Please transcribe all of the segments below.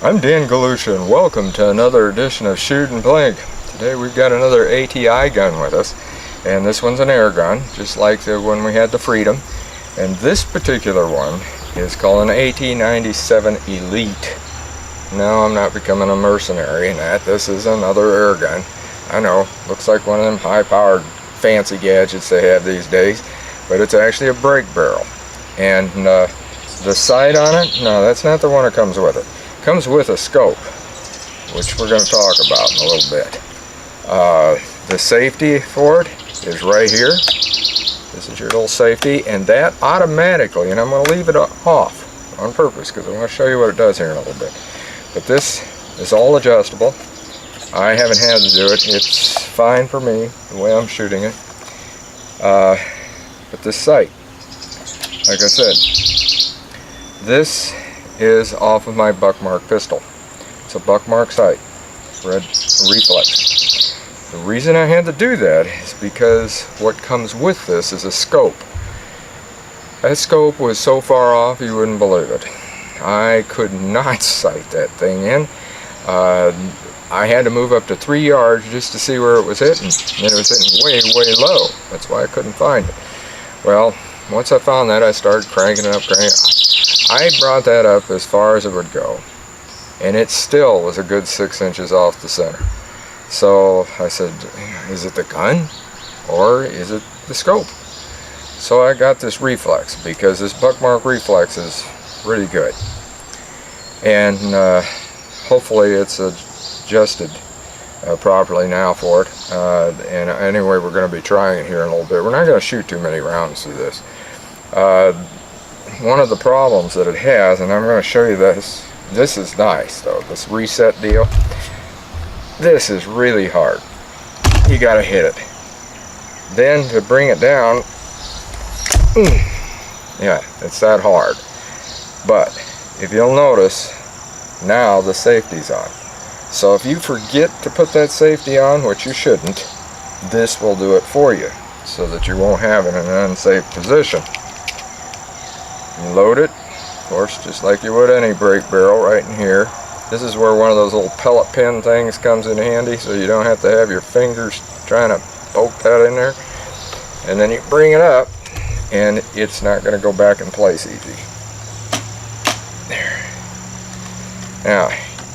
I'm Dan Galusha and welcome to another edition of Shoot and Plink. Today we've got another ATI gun with us, and this one's an air gun, just like the one we had, the Freedom. And this particular one is called an AT-97 Elite. No, I'm not becoming a mercenary in that. This is another air gun. I know, looks like one of them high-powered fancy gadgets they have these days, but it's actually a break barrel. And the sight on it, no, that's not the one that comes with it. Comes with a scope, which we're going to talk about in a little bit. The safety for it is right here. This is your little safety, and that automatically, and I'm going to leave it off on purpose because I want to show you what it does here in a little bit. But this is all adjustable. I haven't had to do it. It's fine for me the way I'm shooting it. But this sight, like I said, this is off of my Buck Mark pistol. It's a Buck Mark sight, red reflex. The reason I had to do that is because what comes with this is a scope. That scope was so far off you wouldn't believe it. I could not sight that thing in. I had to move up to 3 yards just to see where it was hitting, and it was hitting way, way low. That's why I couldn't find it. Well, once I found that, I started cranking it up, I brought that up as far as it would go, and it still was a good 6 inches off the center. So I said, is it the gun or is it the scope? So I got this reflex because this Buck Mark Reflex is really good, and hopefully it's adjusted properly now for it. And anyway, we're going to be trying it here in a little bit. We're not going to shoot too many rounds through this. One of the problems that it has, and I'm going to show you this. This is nice though, this reset deal. This is really hard. You got to hit it. Then to bring it down, yeah, it's that hard. But if you'll notice, now the safety's on. So if you forget to put that safety on, which you shouldn't, this will do it for you so that you won't have it in an unsafe position. You load it, of course, just like you would any break barrel, right in here. This is where one of those little pellet pin things comes in handy, so you don't have to have your fingers trying to poke that in there. And then you bring it up, and it's not going to go back in place easy. There. Now,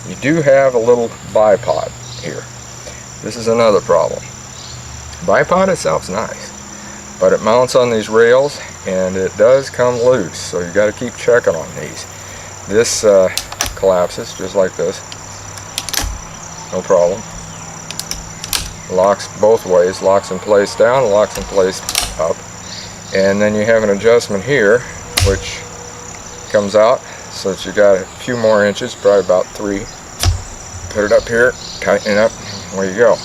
you do have a little bipod here. This is another problem. Bipod itself's nice, but it mounts on these rails and it does come loose, so you got to keep checking on these. This collapses just like this, no problem. Locks both ways, locks in place down, locks in place up, and then you have an adjustment here which comes out so that you got a few more inches, probably about 3. Put it up here, tighten it up, there you go.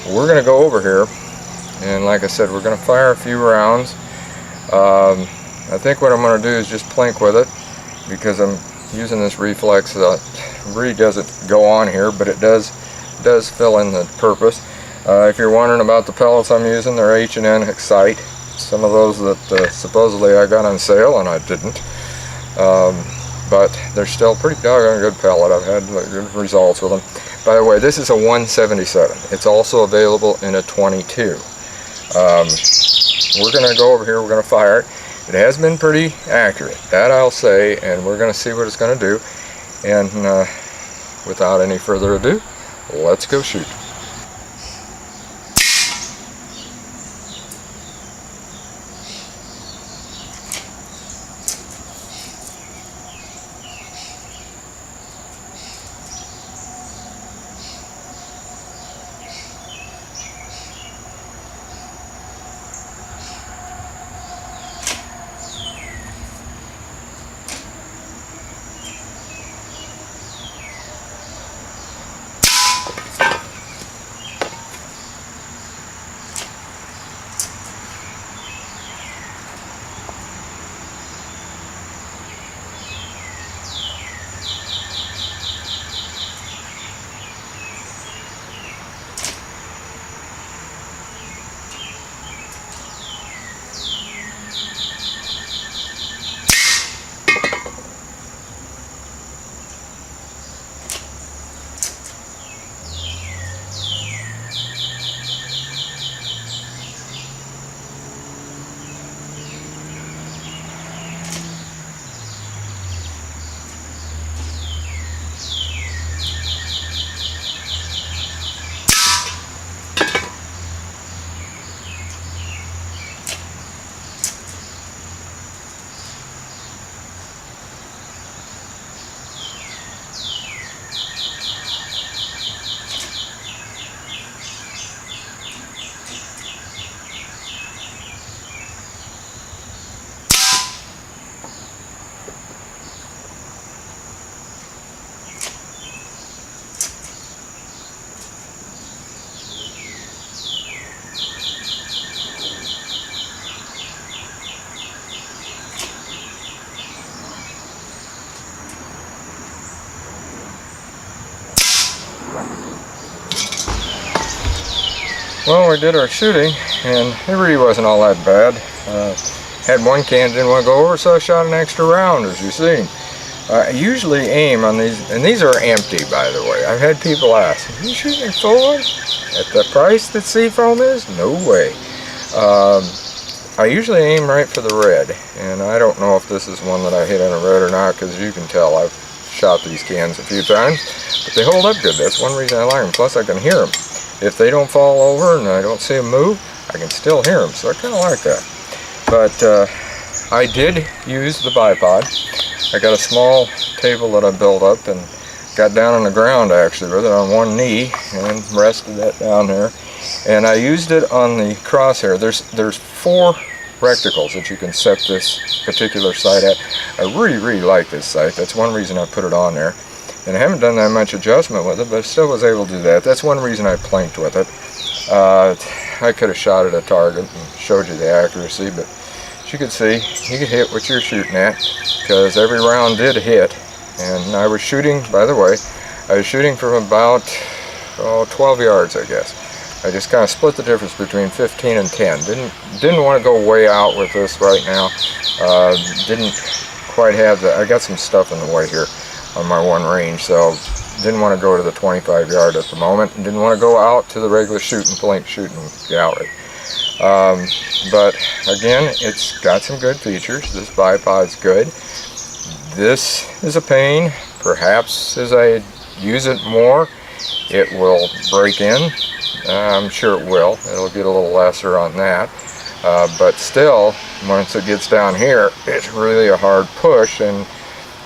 We're going to go over here, and like I said, we're going to fire a few rounds. I think what I'm going to do is just plink with it, because I'm using this reflex. Really doesn't go on here, but it does fill in the purpose. If you're wondering about the pellets I'm using, they're H&N Sight. Some of those that supposedly I got on sale, and I didn't. But they're still pretty doggone good pellet. I've had good results with them. By the way, this is a 177. It's also available in a 22. We're going to go over here, we're going to fire it. It has been pretty accurate, that I'll say, and we're going to see what it's going to do. And without any further ado, let's go shoot. Well, we did our shooting, and it really wasn't all that bad. Had one can didn't want to go over, so I shot an extra round, as you've seen. I usually aim on these, and these are empty, by the way. I've had people ask, "Are you shooting forward at the price that Seafoam is?" No way. I usually aim right for the red, and I don't know if this is one that I hit on a red or not, because you can tell I've shot these cans a few times, but they hold up good. That's one reason I like them. Plus, I can hear them. If they don't fall over and I don't see them move, I can still hear them, so I kind of like that. But I did use the bipod. I got a small table that I built up and got down on the ground actually with it on one knee and rested that down there. And I used it on the crosshair. There's 4 reticles that you can set this particular sight at. I really like this sight. That's one reason I put it on there. And I haven't done that much adjustment with it, but I still was able to do that. That's one reason I plinked with it. I could have shot at a target and showed you the accuracy, but as you can see, you can hit what you're shooting at, because every round did hit. And I was shooting, by the way, I was shooting from about 12 yards, I guess. I just kind of split the difference between 15 and 10. Didn't want to go way out with this right now. Didn't quite have the, I got some stuff in the way here on my one range, so didn't want to go to the 25 yard at the moment, and didn't want to go out to the regular shooting Plink shooting gallery. But again, it's got some good features. This bipod's good. This is a pain. Perhaps as I use it more, it will break in. I'm sure it will. It'll get a little lesser on that. But still, once it gets down here, it's really a hard push. And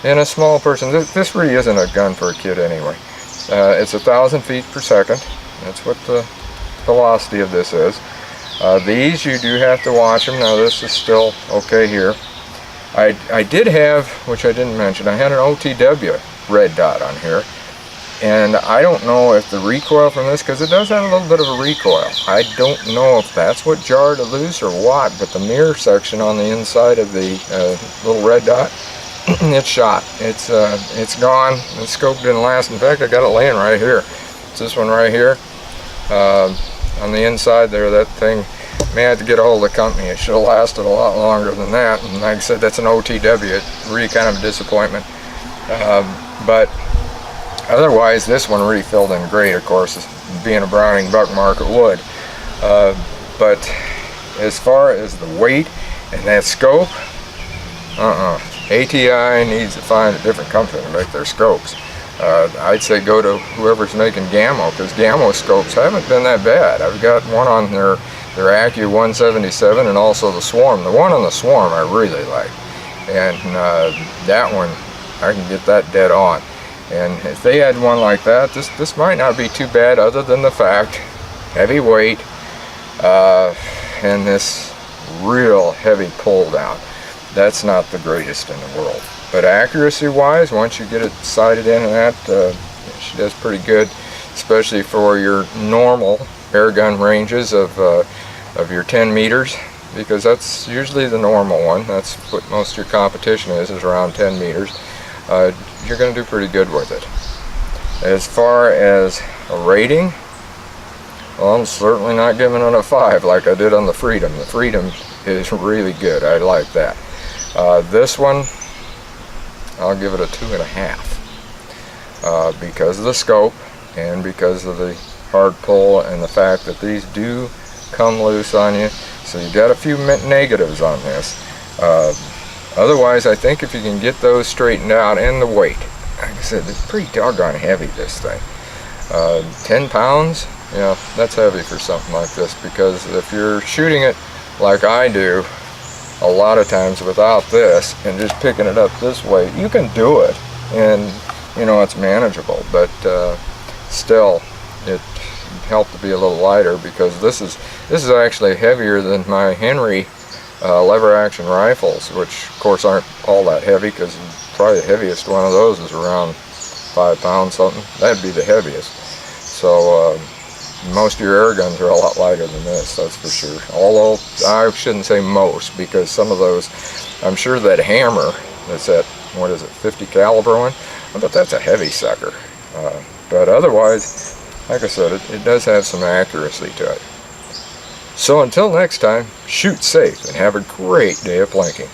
in a small person, this really isn't a gun for a kid anyway. It's 1,000 feet per second. That's what the velocity of this is. These, you do have to watch them. Now this is still okay here. I did have, which I didn't mention, I had an OTW red dot on here. And I don't know if the recoil from this, because it does have a little bit of a recoil. I don't know if that's what jarred it loose or what, but the mirror section on the inside of the little red dot, it's shot. It's gone. The scope didn't last. In fact, I got it laying right here. It's this one right here. On the inside there, that thing, may have to get a hold of the company. It should have lasted a lot longer than that. And like I said, that's an OTW. It's really kind of a disappointment. But otherwise, this one really filled in great, of course, being a Browning Buck Mark, it would. But as far as the weight and that scope, ATI needs to find a different company to make their scopes. I'd say go to whoever's making Gammo, because Gammo scopes haven't been that bad. I've got one on their AT 177 and also the Swarm. The one on the Swarm I really like. And that one, I can get that dead on. And if they had one like that, this might not be too bad, other than the fact, heavy weight, and this real heavy pull down. That's not the greatest in the world. But accuracy wise, once you get it sighted in and that, she does pretty good, especially for your normal air gun ranges of your 10 meters, because that's usually the normal one. That's what most of your competition is around 10 meters. You're going to do pretty good with it. As far as a rating, well, I'm certainly not giving it a 5 like I did on the Freedom. The Freedom is really good. I like that. This one, I'll give it a 2.5 because of the scope and because of the hard pull and the fact that these do come loose on you. So you got a few negatives on this. Otherwise, I think if you can get those straightened out, and the weight, like I said, it's pretty doggone heavy, this thing. 10 pounds, yeah, that's heavy for something like this, because if you're shooting it like I do a lot of times without this and just picking it up this way, you can do it, and you know, it's manageable, but still it helped to be a little lighter, because this is actually heavier than my Henry lever action rifles, which of course aren't all that heavy, because probably the heaviest one of those is around 5 pounds something. That'd be the heaviest. So most of your air guns are a lot lighter than this, that's for sure. Although I shouldn't say most, because some of those, I'm sure that hammer that's at, what is it, 50 caliber one, I bet that's a heavy sucker. But otherwise, like I said, it does have some accuracy to it. So until next time, shoot safe and have a great day of plinking.